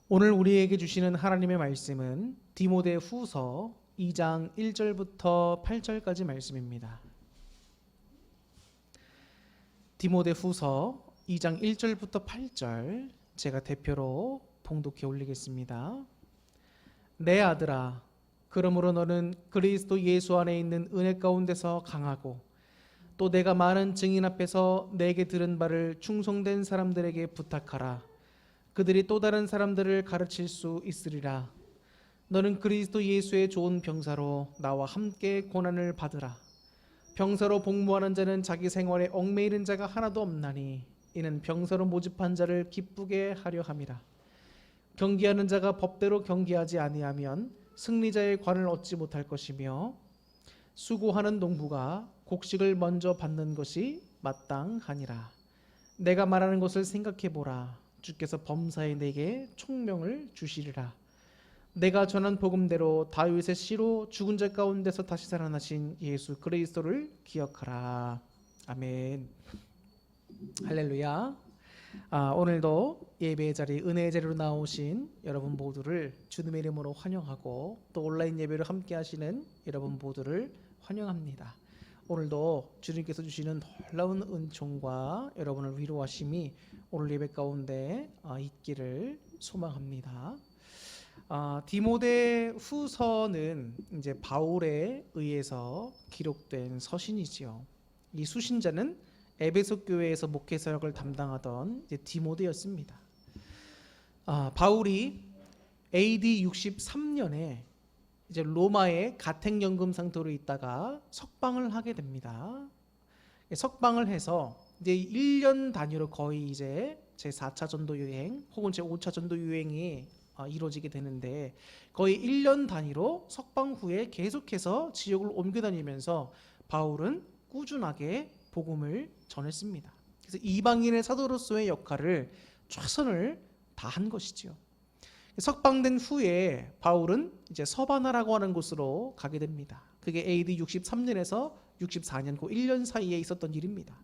오늘 우리에게 주시는 하나님의 말씀은 디모데 후서 2장 1절부터 8절까지 말씀입니다. 디모데 후서 2장 1절부터 8절 제가 대표로 봉독해 올리겠습니다. 내 아들아, 그러므로 너는 그리스도 예수 안에 있는 은혜 가운데서 강하고 또 내가 많은 증인 앞에서 내게 들은 바를 충성된 사람들에게 부탁하라. 그들이 또 다른 사람들을 가르칠 수 있으리라. 너는 그리스도 예수의 좋은 병사로 나와 함께 고난을 받으라. 병사로 복무하는 자는 자기 생활에 얽매이는 자가 하나도 없나니 이는 병사로 모집한 자를 기쁘게 하려 함이라. 경기하는 자가 법대로 경기하지 아니하면 승리자의 관을 얻지 못할 것이며 수고하는 농부가 곡식을 먼저 받는 것이 마땅하니라. 내가 말하는 것을 생각해 보라. 주께서 범사에 내게 총명을 주시리라. 내가 전한 복음대로 다윗의 씨로 죽은 자 가운데서 다시 살아나신 예수 그리스도를 기억하라. 아멘. 할렐루야. 오늘도 예배의 자리, 은혜의 자리로 나오신 여러분 모두를 주님의 이름으로 환영하고 또 온라인 예배를 함께 하시는 여러분 모두를 환영합니다. 오늘도 주님께서 주시는 놀라운 은총과 여러분을 위로하심이 오늘 예배 가운데 있기를 소망합니다. 디모데 후서는 이제 바울에 의해서 기록된 서신이지요. 이 수신자는 에베소 교회에서 목회 사역을 담당하던 이제 디모데였습니다. 바울이 AD 63년에 이제 로마의 가택연금 상태로 있다가 석방을 하게 됩니다. 석방을 해서 이제 1년 단위로 거의 이제 제 4차 전도 유행 혹은 제 5차 전도 유행이 이루어지게 되는데 거의 1년 단위로 석방 후에 계속해서 지역을 옮겨 다니면서 바울은 꾸준하게 복음을 전했습니다. 그래서 이방인의 사도로서의 역할을 최선을 다한 것이지요. 석방된 후에 바울은 이제 서바나라고 하는 곳으로 가게 됩니다. 그게 AD 63년에서 64년 그 1년 사이에 있었던 일입니다.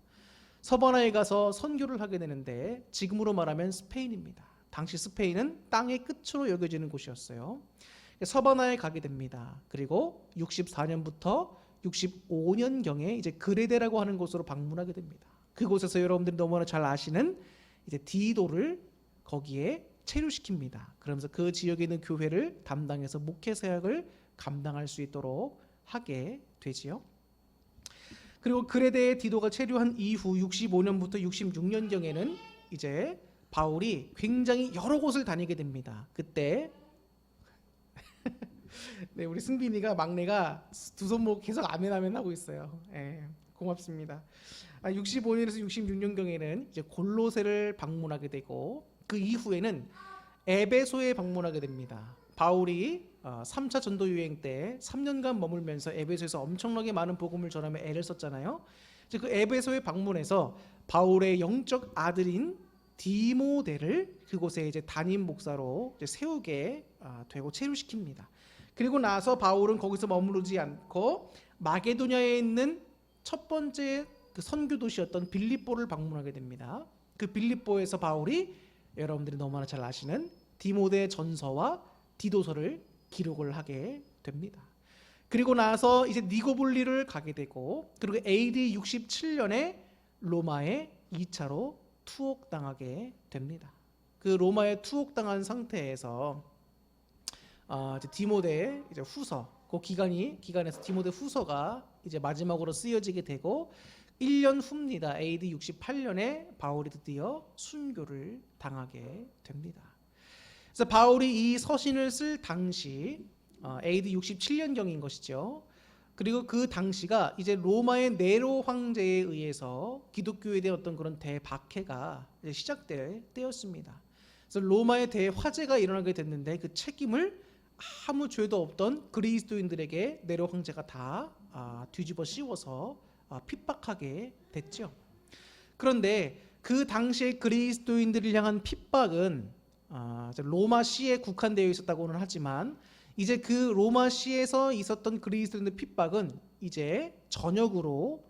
서바나에 가서 선교를 하게 되는데 지금으로 말하면 스페인입니다. 당시 스페인은 땅의 끝으로 여겨지는 곳이었어요. 서바나에 가게 됩니다. 그리고 64년부터 65년경에 이제 그레데라고 하는 곳으로 방문하게 됩니다. 그곳에서 여러분들이 너무나 잘 아시는 이제 디도를 거기에 체류시킵니다. 그러면서 그 지역에 있는 교회를 담당해서 목회 사역을 감당할 수 있도록 하게 되지요. 그리고 그레데에 디도가 체류한 이후 65년부터 66년경에는 이제 바울이 굉장히 여러 곳을 다니게 됩니다. 그때 네, 우리 승빈이가 막내가 두 손 모으고 계속 아멘 하고 있어요. 고맙습니다. 65년에서 66년경에는 이제 골로새를 방문하게 되고 그 이후에는 에베소에 방문하게 됩니다. 바울이 3차 전도 유행 때 3년간 머물면서 에베소에서 엄청나게 많은 복음을 전하며 애를 썼잖아요. 이제 그 에베소에 방문해서 바울의 영적 아들인 디모데를 그곳에 이제 담임 목사로 이제 세우게 되고 체류시킵니다. 그리고 나서 바울은 거기서 머무르지 않고 마게도냐에 있는 첫 번째 그 선교 도시였던 빌립보를 방문하게 됩니다. 그 빌립보에서 바울이 여러분들이 너무나 잘 아시는 디모데 전서와 디도서를 기록을 하게 됩니다. 그리고 나서 이제 니고볼리를 가게 되고 그리고 AD 67년에 로마에 2차로 투옥당하게 됩니다. 그 로마에 투옥당한 상태에서 이제 디모데 이제 후서 그 기간에서 디모데 후서가 이제 마지막으로 쓰여지게 되고 1년 후입니다. AD 68년에 바울이 드디어 순교를 당하게 됩니다. 그래서 바울이 이 서신을 쓸 당시 AD 67년경인 것이죠. 그리고 그 당시가 이제 로마의 네로 황제에 의해서 기독교에 대한 어떤 그런 대박해가 이제 시작될 때였습니다. 그래서 로마의 대화재가 일어나게 됐는데 그 책임을 아무 죄도 없던 그리스도인들에게 네로 황제가 다 뒤집어 씌워서 핍박하게 됐죠. 그런데 그 당시에 그리스도인들을 향한 핍박은 로마시에 국한되어 있었다고는 하지만 이제 그 로마시에서 있었던 그리스도인들 핍박은 이제 전역으로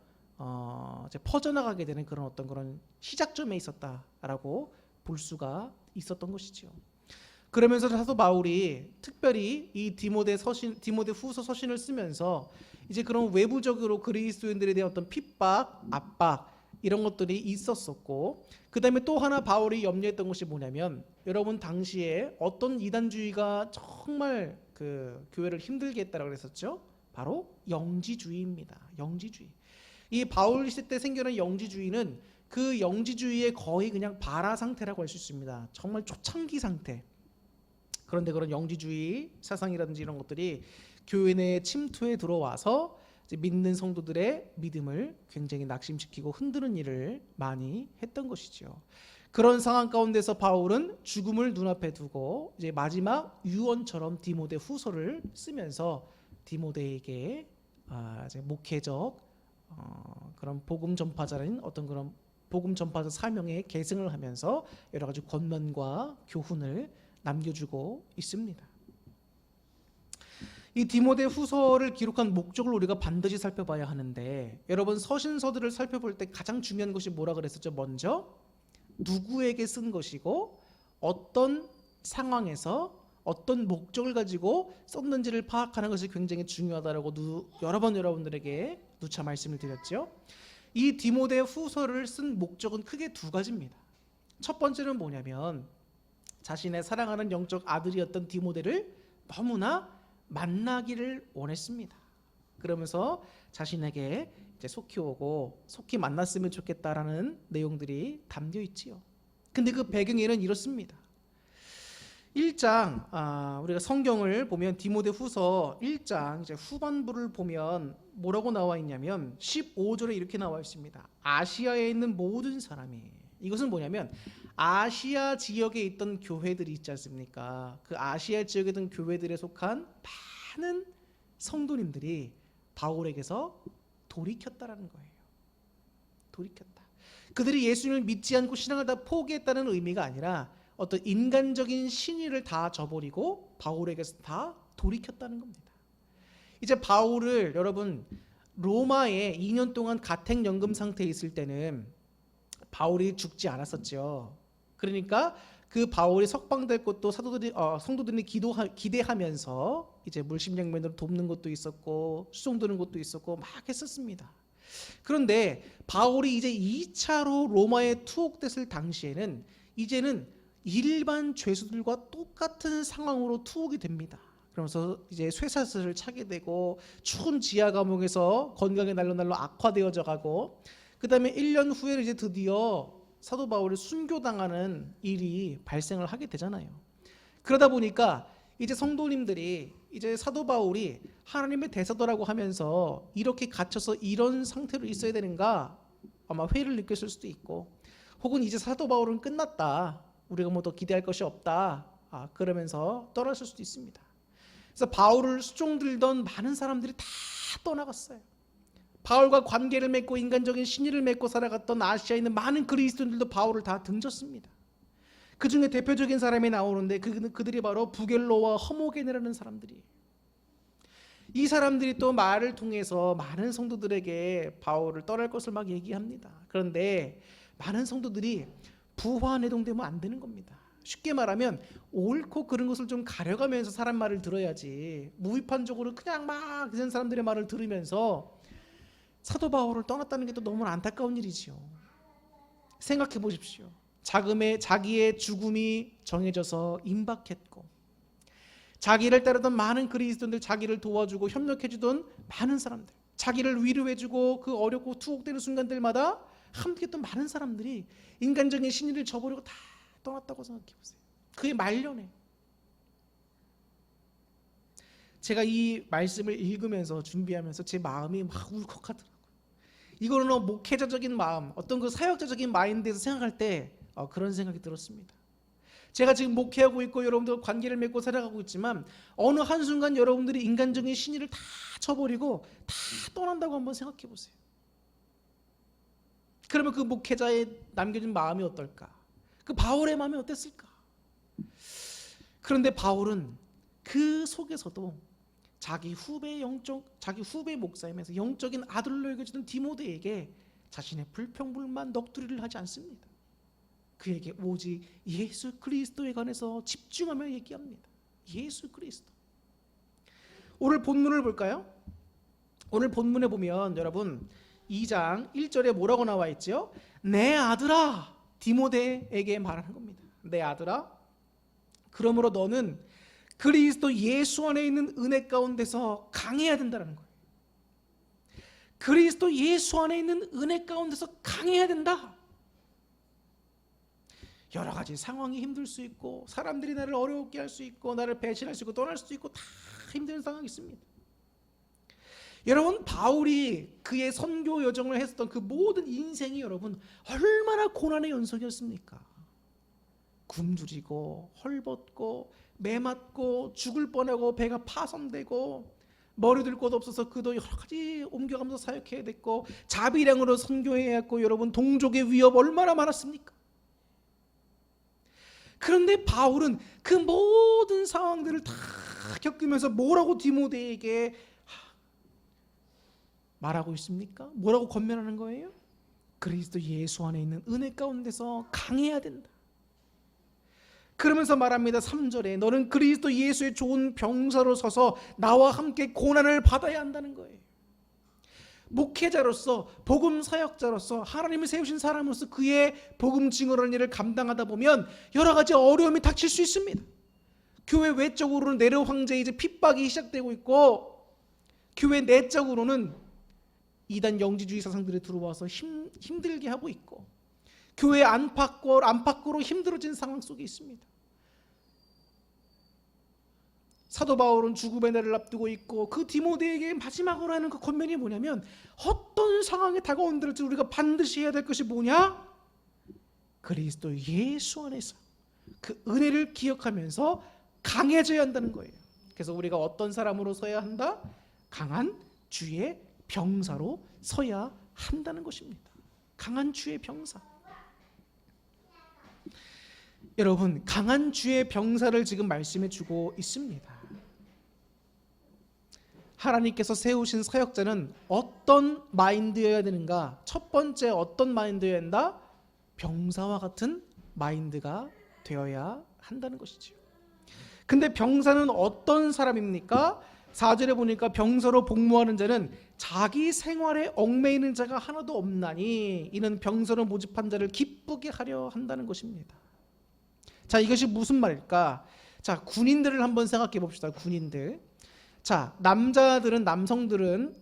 이제 퍼져나가게 되는 그런 어떤 그런 시작점에 있었다라고 볼 수가 있었던 것이죠. 그러면서 사도 바울이 특별히 이 디모데 후서 서신을 쓰면서 이제 그런 외부적으로 그리스도인들에 대한 어떤 핍박, 압박 이런 것들이 있었었고, 그 다음에 또 하나 바울이 염려했던 것이 뭐냐면, 여러분 당시에 어떤 이단주의가 정말 그 교회를 힘들게 했다라고 그랬었죠. 바로 영지주의입니다. 영지주의. 이 바울 시대 때 생겨난 영지주의는 그 영지주의의 거의 그냥 발화 상태라고 할 수 있습니다. 정말 초창기 상태. 그런데 그런 영지주의 사상이라든지 이런 것들이 교회 내에 침투해 들어와서 이제 믿는 성도들의 믿음을 굉장히 낙심시키고 흔드는 일을 많이 했던 것이죠. 그런 상황 가운데서 바울은 죽음을 눈앞에 두고 이제 마지막 유언처럼 디모데 후서를 쓰면서 디모데에게 이제 목회적 그런 복음 전파자라는 어떤 그런 복음 전파자 사명에 계승을 하면서 여러 가지 권면과 교훈을 남겨주고 있습니다. 이 디모데 후서를 기록한 목적을 우리가 반드시 살펴봐야 하는데, 여러분 서신서들을 살펴볼 때 가장 중요한 것이 뭐라 그랬었죠? 먼저 누구에게 쓴 것이고 어떤 상황에서 어떤 목적을 가지고 썼는지를 파악하는 것이 굉장히 중요하다라고 여러 번 여러분들에게 누차 말씀을 드렸죠. 이 디모데 후서를 쓴 목적은 크게 두 가지입니다. 첫 번째는 뭐냐면, 자신의 사랑하는 영적 아들이었던 디모데를 너무나 만나기를 원했습니다. 그러면서 자신에게 이제 속히 오고 속히 만났으면 좋겠다라는 내용들이 담겨 있지요. 근데 그 배경에는 이렇습니다. 1장 우리가 성경을 보면 디모데 후서 1장 이제 후반부를 보면 뭐라고 나와 있냐면 15절에 이렇게 나와 있습니다. 아시아에 있는 모든 사람이, 이것은 뭐냐면 아시아 지역에 있던 교회들이 있지 않습니까? 그 아시아 지역에 있던 교회들에 속한 많은 성도님들이 바울에게서 돌이켰다라는 거예요. 돌이켰다. 그들이 예수님을 믿지 않고 신앙을 다 포기했다는 의미가 아니라 어떤 인간적인 신의를 다 저버리고 바울에게서 다 돌이켰다는 겁니다. 이제 바울을 여러분 로마에 2년 동안 가택연금 상태에 있을 때는 바울이 죽지 않았었죠. 그러니까 그 바울이 석방될 것도 성도들이 기대하면서 이제 물심양면으로 돕는 것도 있었고 수종 드는 것도 있었고 막 했었습니다. 그런데 바울이 이제 2차로 로마에 투옥됐을 당시에는 이제는 일반 죄수들과 똑같은 상황으로 투옥이 됩니다. 그러면서 이제 쇠사슬을 차게 되고 추운 지하 감옥에서 건강이 날로날로 악화되어져 가고, 그 다음에 1년 후에 이제 드디어 사도 바울이 순교당하는 일이 발생을 하게 되잖아요. 그러다 보니까 이제 성도님들이 이제 사도 바울이 하나님의 대사도라고 하면서 이렇게 갇혀서 이런 상태로 있어야 되는가 아마 회의를 느꼈을 수도 있고, 혹은 이제 사도 바울은 끝났다, 우리가 뭐 더 기대할 것이 없다, 그러면서 떠났을 수도 있습니다. 그래서 바울을 수종들던 많은 사람들이 다 떠나갔어요. 바울과 관계를 맺고 인간적인 신의를 맺고 살아갔던 아시아에 있는 많은 그리스도인들도 바울을 다 등졌습니다. 그 중에 대표적인 사람이 나오는데 그들이 바로 부겔로와 허모게네라는 사람들이. 이 사람들이 또 말을 통해서 많은 성도들에게 바울을 떠날 것을 막 얘기합니다. 그런데 많은 성도들이 부화내동되면 안 되는 겁니다. 쉽게 말하면 옳고 그른 것을 좀 가려가면서 사람 말을 들어야지, 무비판적으로 그냥 막 그런 사람들의 말을 들으면서 사도 바울을 떠났다는 게 또 너무 안타까운 일이지요. 생각해 보십시오. 자기의 죽음이 정해져서 임박했고, 자기를 따르던 많은 그리스도인들, 자기를 도와주고 협력해주던 많은 사람들, 자기를 위로해주고 그 어렵고 투옥되는 순간들마다 함께했던 많은 사람들이 인간적인 신의를 저버리고 다 떠났다고 생각해 보세요. 그게 말년에. 제가 이 말씀을 읽으면서 준비하면서 제 마음이 막 울컥하더라고요. 이거는 목회자적인 마음, 어떤 그 사역자적인 마인드에서 생각할 때 그런 생각이 들었습니다. 제가 지금 목회하고 있고 여러분들 관계를 맺고 살아가고 있지만 어느 한순간 여러분들이 인간적인 신의를 다 쳐버리고 다 떠난다고 한번 생각해 보세요. 그러면 그 목회자의 남겨진 마음이 어떨까? 그 바울의 마음이 어땠을까? 그런데 바울은 그 속에서도 자기 후배 목사이면서 영적인 아들로 여겨지던 디모데에게 자신의 불평불만 넋두리를 하지 않습니다. 그에게 오직 예수 그리스도에 관해서 집중하며 얘기합니다. 예수 그리스도. 오늘 본문을 볼까요? 오늘 본문에 보면 여러분 2장 1절에 뭐라고 나와 있죠? 내 아들아, 디모데에게 말하는 겁니다. 내 아들아, 그러므로 너는 그리스도 예수 안에 있는 은혜 가운데서 강해야 된다는 거예요. 그리스도 예수 안에 있는 은혜 가운데서 강해야 된다. 여러 가지 상황이 힘들 수 있고, 사람들이 나를 어렵게 할 수 있고, 나를 배신할 수 있고, 떠날 수도 있고, 다 힘든 상황이 있습니다. 여러분, 바울이 그의 선교 여정을 했었던 그 모든 인생이 여러분 얼마나 고난의 연속이었습니까? 굶주리고 헐벗고 매맞고 죽을 뻔하고 배가 파손되고 머리 들 곳 없어서 그도 여러 가지 옮겨가면서 사역해야 됐고, 자비량으로 선교해야 했고, 여러분 동족의 위협 얼마나 많았습니까? 그런데 바울은 그 모든 상황들을 다 겪으면서 뭐라고 디모데에게 말하고 있습니까? 뭐라고 권면하는 거예요? 그리스도 예수 안에 있는 은혜 가운데서 강해야 된다. 그러면서 말합니다. 3절에 너는 그리스도 예수의 좋은 병사로 서서 나와 함께 고난을 받아야 한다는 거예요. 목회자로서, 복음 사역자로서, 하나님이 세우신 사람으로서 그의 복음 증언하는 일을 감당하다 보면 여러 가지 어려움이 닥칠 수 있습니다. 교회 외적으로는 네로 황제의 이제 핍박이 시작되고 있고, 교회 내적으로는 이단 영지주의 사상들이 들어와서 힘들게 하고 있고, 교회 안팎으로 힘들어진 상황 속에 있습니다. 사도 바울은 죽음의 날을 앞두고 있고, 그 디모데에게 마지막으로 하는 그 권면이 뭐냐면, 어떤 상황에 다가온들지 우리가 반드시 해야 될 것이 뭐냐? 그리스도 예수 안에서 그 은혜를 기억하면서 강해져야 한다는 거예요. 그래서 우리가 어떤 사람으로 서야 한다? 강한 주의 병사로 서야 한다는 것입니다. 강한 주의 병사. 여러분, 강한 주의 병사를 지금 말씀해 주고 있습니다. 하나님께서 세우신 사역자는 어떤 마인드여야 되는가? 첫 번째 어떤 마인드여야 한다? 병사와 같은 마인드가 되어야 한다는 것이죠. 근데 병사는 어떤 사람입니까? 4절에 보니까 병사로 복무하는 자는 자기 생활에 얽매이는 자가 하나도 없나니 이는 병사로 모집한 자를 기쁘게 하려 한다는 것입니다. 자, 이것이 무슨 말일까? 자, 군인들을 한번 생각해 봅시다. 군인들. 자, 남성들은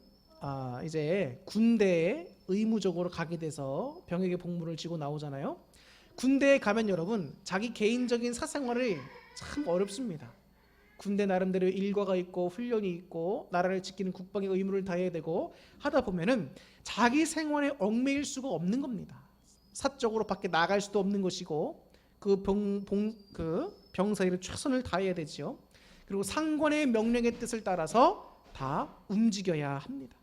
이제 군대에 의무적으로 가게 돼서 병역의 복무를 지고 나오잖아요. 군대에 가면 여러분 자기 개인적인 사생활이 참 어렵습니다. 군대 나름대로 일과가 있고 훈련이 있고 나라를 지키는 국방의 의무를 다해야 되고 하다 보면은 자기 생활에 얽매일 수가 없는 겁니다. 사적으로 밖에 나갈 수도 없는 것이고 그 병사 일에 최선을 다해야 되죠. 그리고 상관의 명령의 뜻을 따라서 다 움직여야 합니다.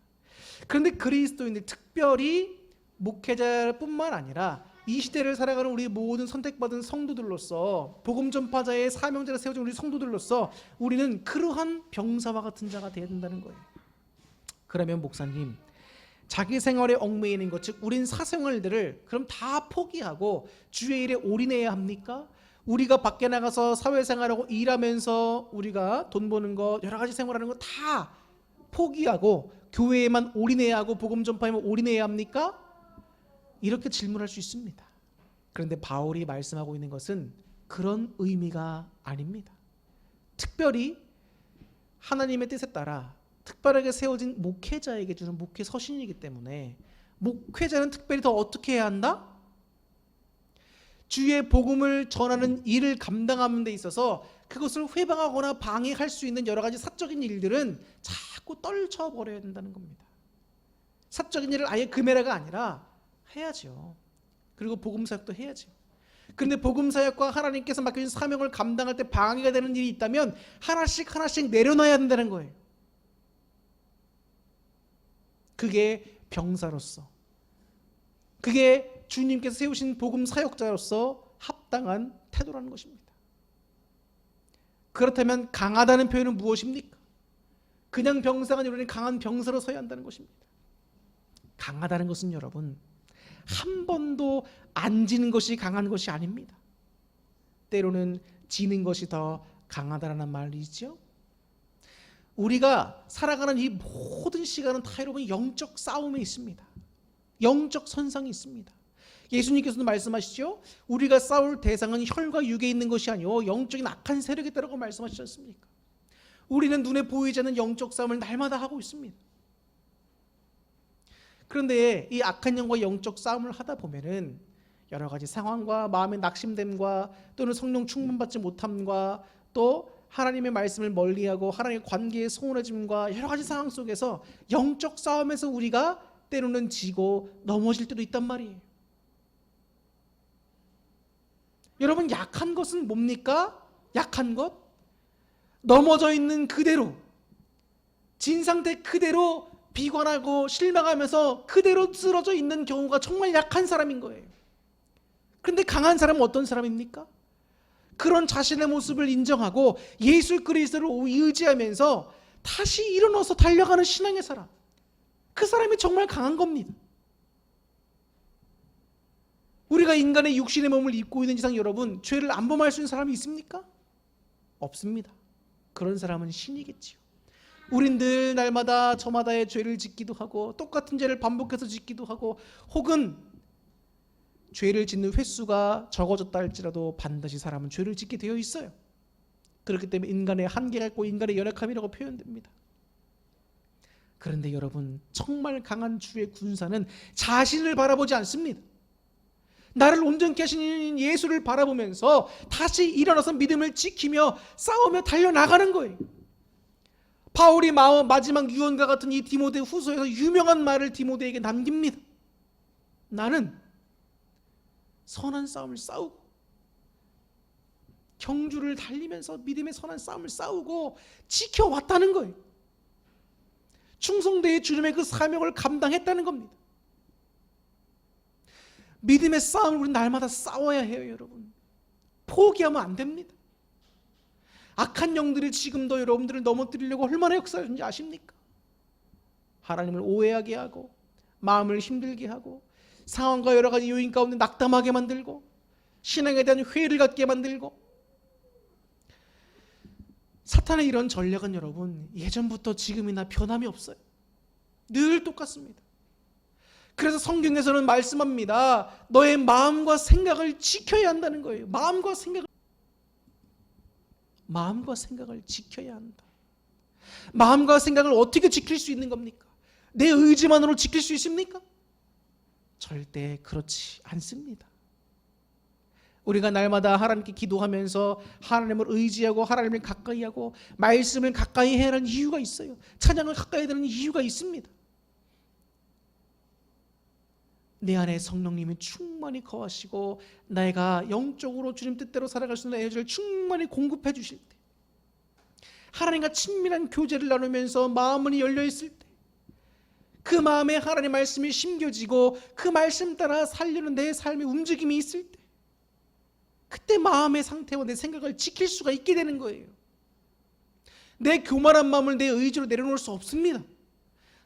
그런데 그리스도인들, 특별히 목회자뿐만 아니라 이 시대를 살아가는 우리 모든 선택받은 성도들로서, 복음 전파자의 사명자가 세워진 우리 성도들로서 우리는 그러한 병사와 같은 자가 되어야 된다는 거예요. 그러면 목사님, 자기 생활에 얽매이는 것, 즉 우린 사생활들을 그럼 다 포기하고 주의 일에 올인해야 합니까? 우리가 밖에 나가서 사회생활하고 일하면서 우리가 돈 버는 거, 여러 가지 생활하는 거 다 포기하고 교회에만 올인해야 하고 복음 전파에만 올인해야 합니까? 이렇게 질문할 수 있습니다. 그런데 바울이 말씀하고 있는 것은 그런 의미가 아닙니다. 특별히 하나님의 뜻에 따라 특별하게 세워진 목회자에게 주는 목회 서신이기 때문에 목회자는 특별히 더 어떻게 해야 한다? 주의 복음을 전하는 일을 감당하는 데 있어서 그것을 회방하거나 방해할 수 있는 여러 가지 사적인 일들은 자꾸 떨쳐버려야 된다는 겁니다. 사적인 일을 아예 금해라가 아니라 해야죠. 그리고 복음사역도 해야죠. 그런데 복음사역과 하나님께서 맡겨진 사명을 감당할 때 방해가 되는 일이 있다면 하나씩 내려놔야 된다는 거예요. 그게 병사로서, 그게 주님께서 세우신 복음 사역자로서 합당한 태도라는 것입니다. 그렇다면 강하다는 표현은 무엇입니까? 그냥 병사가 아니라 강한 병사로 서야 한다는 것입니다. 강하다는 것은 여러분, 한 번도 안 지는 것이 강한 것이 아닙니다. 때로는 지는 것이 더 강하다라는 말이죠. 우리가 살아가는 이 모든 시간은 다 여러분 영적 싸움에 있습니다. 영적 선상이 있습니다. 예수님께서도 말씀하시죠. 우리가 싸울 대상은 혈과 육에 있는 것이 아니요 영적인 악한 세력에 있다고 말씀하시지 않습니까? 우리는 눈에 보이지 않는 영적 싸움을 날마다 하고 있습니다. 그런데 이 악한 영과 영적 싸움을 하다 보면은 여러 가지 상황과 마음의 낙심됨과 또는 성령 충만받지 못함과 또 하나님의 말씀을 멀리하고 하나님의 관계에 소원해짐과 여러 가지 상황 속에서 영적 싸움에서 우리가 때로는 지고 넘어질 때도 있단 말이에요. 여러분, 약한 것은 뭡니까? 약한 것? 넘어져 있는 그대로, 진 상태 그대로 비관하고 실망하면서 그대로 쓰러져 있는 경우가 정말 약한 사람인 거예요. 그런데 강한 사람은 어떤 사람입니까? 그런 자신의 모습을 인정하고 예수 그리스도를 의지하면서 다시 일어나서 달려가는 신앙의 사람, 그 사람이 정말 강한 겁니다. 우리가 인간의 육신의 몸을 입고 있는 이상 여러분, 죄를 안 범할 수 있는 사람이 있습니까? 없습니다. 그런 사람은 신이겠지요. 우린 늘 날마다 저마다의 죄를 짓기도 하고 똑같은 죄를 반복해서 짓기도 하고 혹은 죄를 짓는 횟수가 적어졌다 할지라도 반드시 사람은 죄를 짓게 되어 있어요. 그렇기 때문에 인간의 한계가 있고 인간의 연약함이라고 표현됩니다. 그런데 여러분, 정말 강한 주의 군사는 자신을 바라보지 않습니다. 나를 온전케 하신 예수를 바라보면서 다시 일어나서 믿음을 지키며 싸우며 달려나가는 거예요. 바울이 마지막 유언과 같은 이 디모데 후서에서 유명한 말을 디모데에게 남깁니다. 나는 선한 싸움을 싸우고 경주를 달리면서 믿음의 선한 싸움을 싸우고 지켜왔다는 거예요. 충성되의 주님의 그 사명을 감당했다는 겁니다. 믿음의 싸움을 우리는 날마다 싸워야 해요, 여러분. 포기하면 안 됩니다. 악한 영들이 지금도 여러분들을 넘어뜨리려고 얼마나 역사하는지 아십니까? 하나님을 오해하게 하고 마음을 힘들게 하고 상황과 여러 가지 요인 가운데 낙담하게 만들고 신앙에 대한 회의를 갖게 만들고, 사탄의 이런 전략은 여러분 예전부터 지금이나 변함이 없어요. 늘 똑같습니다. 그래서 성경에서는 말씀합니다. 너의 마음과 생각을 지켜야 한다는 거예요. 마음과 생각을 지켜야 한다. 마음과 생각을 어떻게 지킬 수 있는 겁니까? 내 의지만으로 지킬 수 있습니까? 절대 그렇지 않습니다. 우리가 날마다 하나님께 기도하면서 하나님을 의지하고 하나님을 가까이 하고 말씀을 가까이 해야 하는 이유가 있어요. 찬양을 가까이 하는 이유가 있습니다. 내 안에 성령님이 충만히 거하시고 내가 영적으로 주님 뜻대로 살아갈 수 있는 에너지를 충만히 공급해 주실 때, 하나님과 친밀한 교제를 나누면서 마음이 열려 있을 때, 그 마음에 하나님 말씀이 심겨지고 그 말씀 따라 살려는 내 삶의 움직임이 있을 때, 그때 마음의 상태와 내 생각을 지킬 수가 있게 되는 거예요. 내 교만한 마음을 내 의지로 내려놓을 수 없습니다.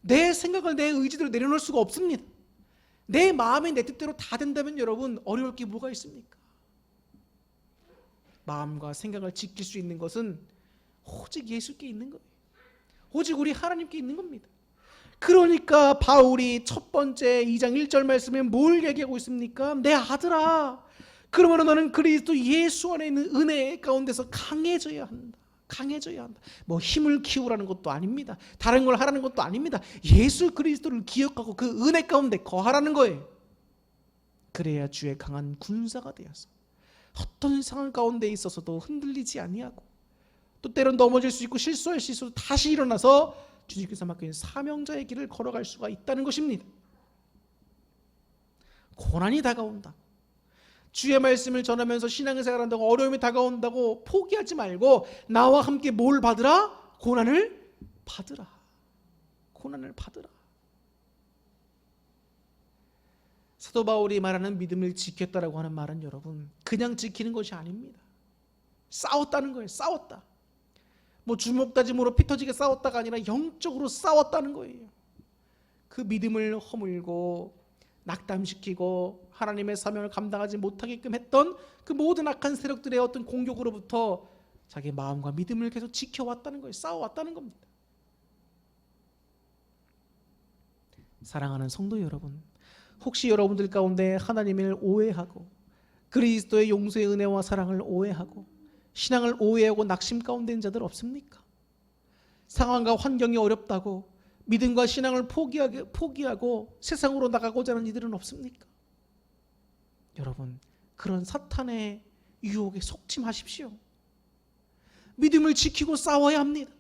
내 생각을 내 의지대로 내려놓을 수가 없습니다. 내 마음이 내 뜻대로 다 된다면 여러분 어려울 게 뭐가 있습니까? 마음과 생각을 지킬 수 있는 것은 오직 예수께 있는 거예요. 오직 우리 하나님께 있는 겁니다. 그러니까 바울이 첫 번째 2장 1절 말씀에 뭘 얘기하고 있습니까? 내 아들아, 그러므로 너는 그리스도 예수 안에 있는 은혜 가운데서 강해져야 한다. 강해져야 한다. 뭐 힘을 키우라는 것도 아닙니다. 다른 걸 하라는 것도 아닙니다. 예수 그리스도를 기억하고 그 은혜 가운데 거하라는 거예요. 그래야 주의 강한 군사가 되어서 어떤 상황 가운데 있어서도 흔들리지 아니하고, 또 때론 넘어질 수 있고 실수할 수 있어도 다시 일어나서 주님께서 맡겨진 사명자의 길을 걸어갈 수가 있다는 것입니다. 고난이 다가온다, 주의 말씀을 전하면서 신앙생활 한다고 어려움이 다가온다고 포기하지 말고 나와 함께 뭘 받으라? 고난을 받으라. 고난을 받으라. 사도 바울이 말하는 믿음을 지켰다라고 하는 말은 여러분 그냥 지키는 것이 아닙니다. 싸웠다는 거예요. 싸웠다. 뭐 주먹다짐으로 피 터지게 싸웠다가 아니라 영적으로 싸웠다는 거예요. 그 믿음을 허물고 낙담시키고 하나님의 사명을 감당하지 못하게끔 했던 그 모든 악한 세력들의 어떤 공격으로부터 자기 마음과 믿음을 계속 지켜왔다는 거예요. 싸워왔다는 겁니다. 사랑하는 성도 여러분, 혹시 여러분들 가운데 하나님을 오해하고 그리스도의 용서의 은혜와 사랑을 오해하고 신앙을 오해하고 낙심 가운데 있는 자들 없습니까? 상황과 환경이 어렵다고 믿음과 신앙을 포기하고 세상으로 나가고자 하는 이들은 없습니까? 여러분, 그런 사탄의 유혹에 속지 마십시오. 믿음을 지키고 싸워야 합니다.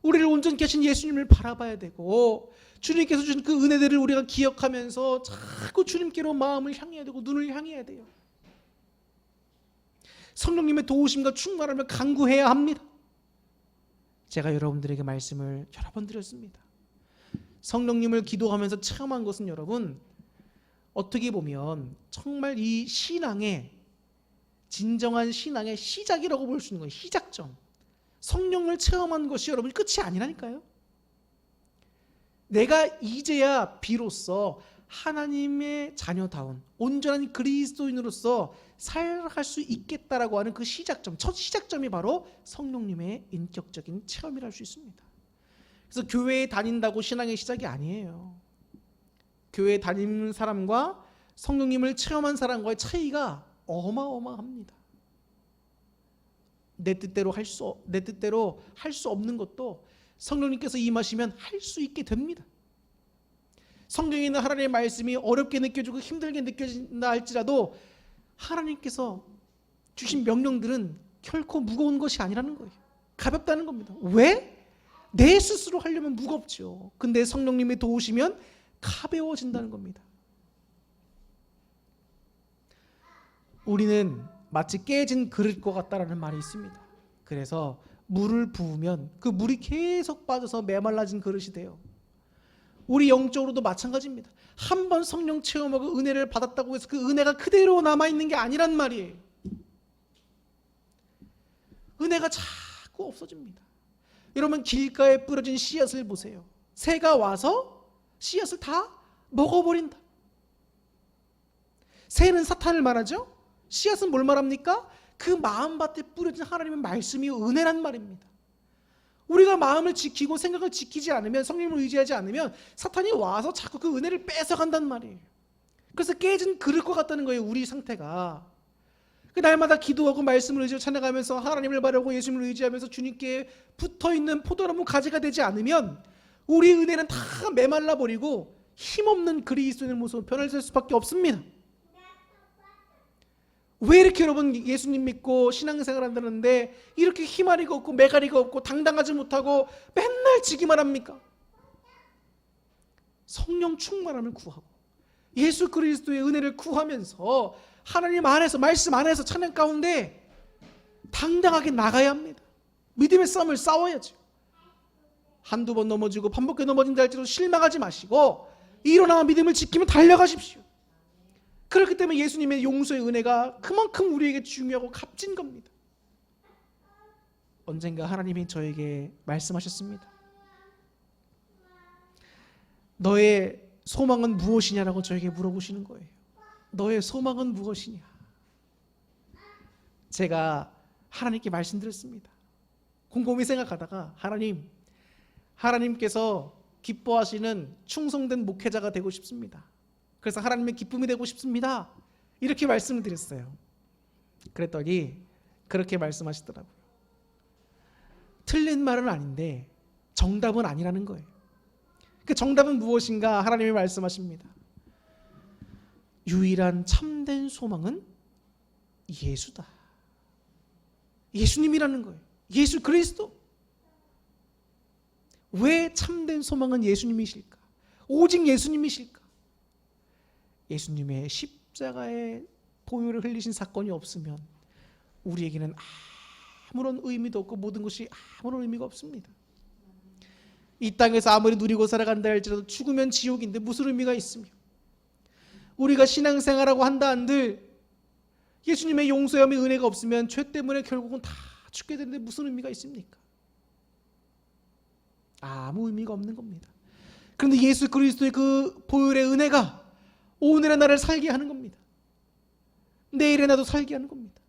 우리를 온전케 하신 예수님을 바라봐야 되고 주님께서 주신 그 은혜들을 우리가 기억하면서 자꾸 주님께로 마음을 향해야 되고 눈을 향해야 돼요. 성령님의 도우심과 충만함을 간구해야 합니다. 제가 여러분들에게 말씀을 여러 번 드렸습니다. 성령님을 기도하면서 체험한 것은 여러분, 어떻게 보면 정말 이 신앙의 진정한 신앙의 시작이라고 볼 수 있는 거예요. 시작점. 성령을 체험한 것이 여러분 끝이 아니라니까요. 내가 이제야 비로소 하나님의 자녀다운 온전한 그리스도인으로서 살아갈 수 있겠다라고 하는 그 시작점, 첫 시작점이 바로 성령님의 인격적인 체험이라 할 수 있습니다. 그래서 교회에 다닌다고 신앙의 시작이 아니에요. 교회에 다니는 사람과 성령님을 체험한 사람과의 차이가 어마어마합니다. 내 뜻대로 할 수 없는 것도 성령님께서 임하시면 할 수 있게 됩니다. 성경에 있는 하나님의 말씀이 어렵게 느껴지고 힘들게 느껴진다 할지라도 하나님께서 주신 명령들은 결코 무거운 것이 아니라는 거예요. 가볍다는 겁니다. 왜? 내 스스로 하려면 무겁죠. 근데 성령님이 도우시면 가벼워진다는 겁니다. 우리는 마치 깨진 그릇과 같다라는 말이 있습니다. 그래서 물을 부으면 그 물이 계속 빠져서 메말라진 그릇이 돼요. 우리 영적으로도 마찬가지입니다. 한 번 성령 체험하고 은혜를 받았다고 해서 그 은혜가 그대로 남아있는 게 아니란 말이에요. 은혜가 자꾸 없어집니다. 여러분, 길가에 뿌려진 씨앗을 보세요. 새가 와서 씨앗을 다 먹어버린다. 새는 사탄을 말하죠. 씨앗은 뭘 말합니까? 그 마음밭에 뿌려진 하나님의 말씀이 은혜란 말입니다. 우리가 마음을 지키고 생각을 지키지 않으면, 성령님을 의지하지 않으면 사탄이 와서 자꾸 그 은혜를 뺏어간단 말이에요. 그래서 깨진 그릇과 같다는 거예요. 우리 상태가. 날마다 기도하고 말씀을 의지하고 찬양하면서 하나님을 바라고 예수님을 의지하면서 주님께 붙어있는 포도나무 가지가 되지 않으면 우리 은혜는 다 메말라 버리고 힘없는 그리스도인의 모습으로 변화될 수밖에 없습니다. 왜 이렇게 여러분 예수님 믿고 신앙생활 한다는데 이렇게 희마리가 없고 메가리가 없고 당당하지 못하고 맨날 지기만 합니까? 성령 충만함을 구하고 예수 그리스도의 은혜를 구하면서 하나님 안에서, 말씀 안에서 찬양 가운데 당당하게 나가야 합니다. 믿음의 싸움을 싸워야죠. 한두 번 넘어지고 반복해 넘어진다 할지라도 실망하지 마시고 일어나 믿음을 지키며 달려가십시오. 그렇기 때문에 예수님의 용서의 은혜가 그만큼 우리에게 중요하고 값진 겁니다. 언젠가 하나님이 저에게 말씀하셨습니다. 너의 소망은 무엇이냐라고 저에게 물어보시는 거예요. 너의 소망은 무엇이냐? 제가 하나님께 말씀드렸습니다. 곰곰이 생각하다가 하나님께서 기뻐하시는 충성된 목회자가 되고 싶습니다. 그래서 하나님의 기쁨이 되고 싶습니다. 이렇게 말씀을 드렸어요. 그랬더니 그렇게 말씀하시더라고요. 틀린 말은 아닌데 정답은 아니라는 거예요. 그 정답은 무엇인가? 하나님이 말씀하십니다. 유일한 참된 소망은 예수다. 예수님이라는 거예요. 예수 그리스도. 왜 참된 소망은 예수님이실까? 오직 예수님이실까? 예수님의 십자가의 보혈을 흘리신 사건이 없으면 우리에게는 아무런 의미도 없고 모든 것이 아무런 의미가 없습니다. 이 땅에서 아무리 누리고 살아간다 할지라도 죽으면 지옥인데 무슨 의미가 있으며, 우리가 신앙생활하고 한다 한들 예수님의 용서함의 은혜가 없으면 죄 때문에 결국은 다 죽게 되는데 무슨 의미가 있습니까? 아무 의미가 없는 겁니다. 그런데 예수 그리스도의 그 보혈의 은혜가 오늘의 나를 살게 하는 겁니다. 내일의 나도 살게 하는 겁니다.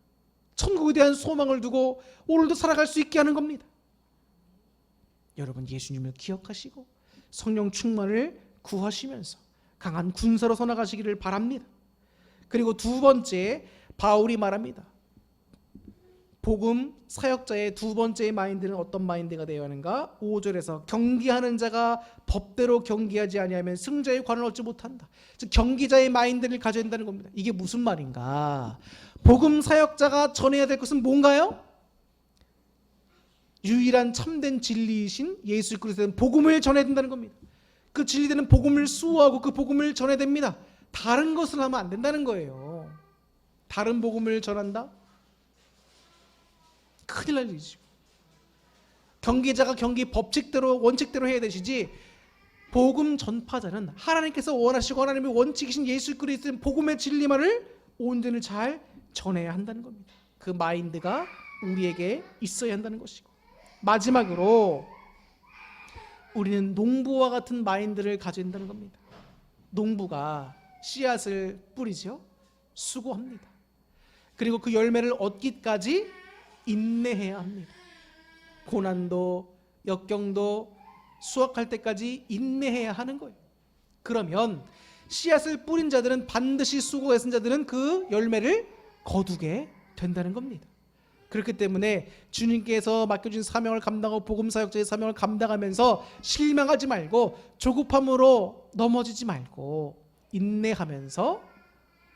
천국에 대한 소망을 두고 오늘도 살아갈 수 있게 하는 겁니다. 여러분, 예수님을 기억하시고 성령 충만을 구하시면서 강한 군사로 서나가시기를 바랍니다. 그리고 두 번째, 바울이 말합니다. 복음 사역자의 두 번째 마인드는 어떤 마인드가 되어야 하는가? 5절에서 경기하는 자가 법대로 경기하지 아니하면 승자의 관을 얻지 못한다. 즉 경기자의 마인드를 가져야 된다는 겁니다. 이게 무슨 말인가? 복음 사역자가 전해야 될 것은 뭔가요? 유일한 참된 진리이신 예수 그리스도의 복음을 전해야 된다는 겁니다. 그 진리되는 복음을 수호하고 그 복음을 전해야 됩니다. 다른 것을 하면 안 된다는 거예요. 다른 복음을 전한다? 큰일 날 일이죠. 경기자가 경기 법칙대로 원칙대로 해야 되시지, 복음 전파자는 하나님께서 원하시고 하나님의 원칙이신 예수 그리스도의 복음의 진리만을 온전히 잘 전해야 한다는 겁니다. 그 마인드가 우리에게 있어야 한다는 것이고, 마지막으로 우리는 농부와 같은 마인드를 가져야 한다는 겁니다. 농부가 씨앗을 뿌리죠. 수고합니다. 그리고 그 열매를 얻기까지 인내해야 합니다. 고난도 역경도 수확할 때까지 인내해야 하는 거예요. 그러면 씨앗을 뿌린 자들은, 반드시 수고했은 자들은 그 열매를 거두게 된다는 겁니다. 그렇기 때문에 주님께서 맡겨준 사명을 감당하고 복음 사역자의 사명을 감당하면서 실망하지 말고 조급함으로 넘어지지 말고 인내하면서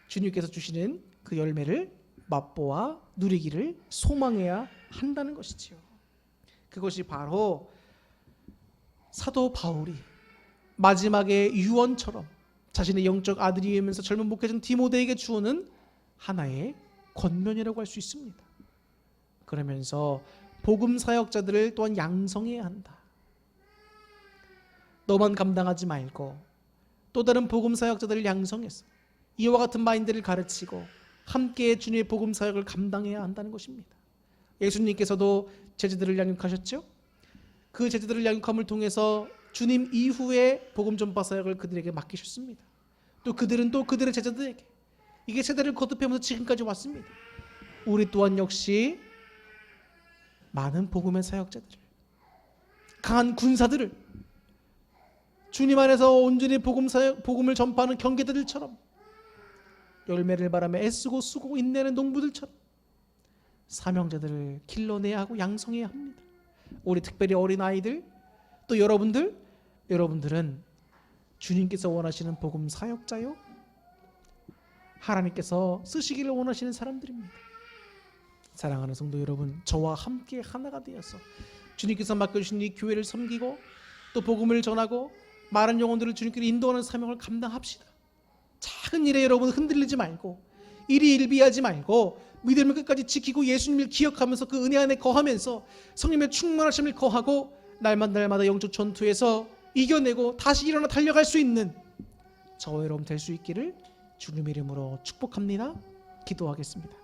주님께서 주시는 그 열매를 맛보아 누리기를 소망해야 한다는 것이지요. 그것이 바로 사도 바울이 마지막에 유언처럼 자신의 영적 아들이면서 젊은 목회자 디모데에게 주어는 하나의 권면이라고 할 수 있습니다. 그러면서 복음 사역자들을 또한 양성해야 한다. 너만 감당하지 말고 또 다른 복음 사역자들을 양성해서 이와 같은 마인드를 가르치고 함께 주님의 복음 사역을 감당해야 한다는 것입니다. 예수님께서도 제자들을 양육하셨죠. 그 제자들을 양육함을 통해서 주님 이후에 복음 전파 사역을 그들에게 맡기셨습니다. 또 그들은 또 그들의 제자들에게 이게 세대를 거듭하면서 지금까지 왔습니다. 우리 또한 역시 많은 복음의 사역자들을, 강한 군사들을, 주님 안에서 온전히 복음을 전파하는 경계들처럼 열매를 바라며 애쓰고 수고 인내하는 농부들처럼 사명자들을 길러내야 하고 양성해야 합니다. 우리 특별히 어린아이들, 또 여러분들은 주님께서 원하시는 복음 사역자요, 하나님께서 쓰시기를 원하시는 사람들입니다. 사랑하는 성도 여러분, 저와 함께 하나가 되어서 주님께서 맡겨주신 이 교회를 섬기고 또 복음을 전하고 많은 영혼들을 주님께로 인도하는 사명을 감당합시다. 작은 일에 여러분 흔들리지 말고 일희일비하지 말고 믿음을 끝까지 지키고 예수님을 기억하면서 그 은혜 안에 거하면서 성령의 충만하심을 거하고 날마다 영적 전투에서 이겨내고 다시 일어나 달려갈 수 있는 저와 여러분 될 수 있기를 주님의 이름으로 축복합니다. 기도하겠습니다.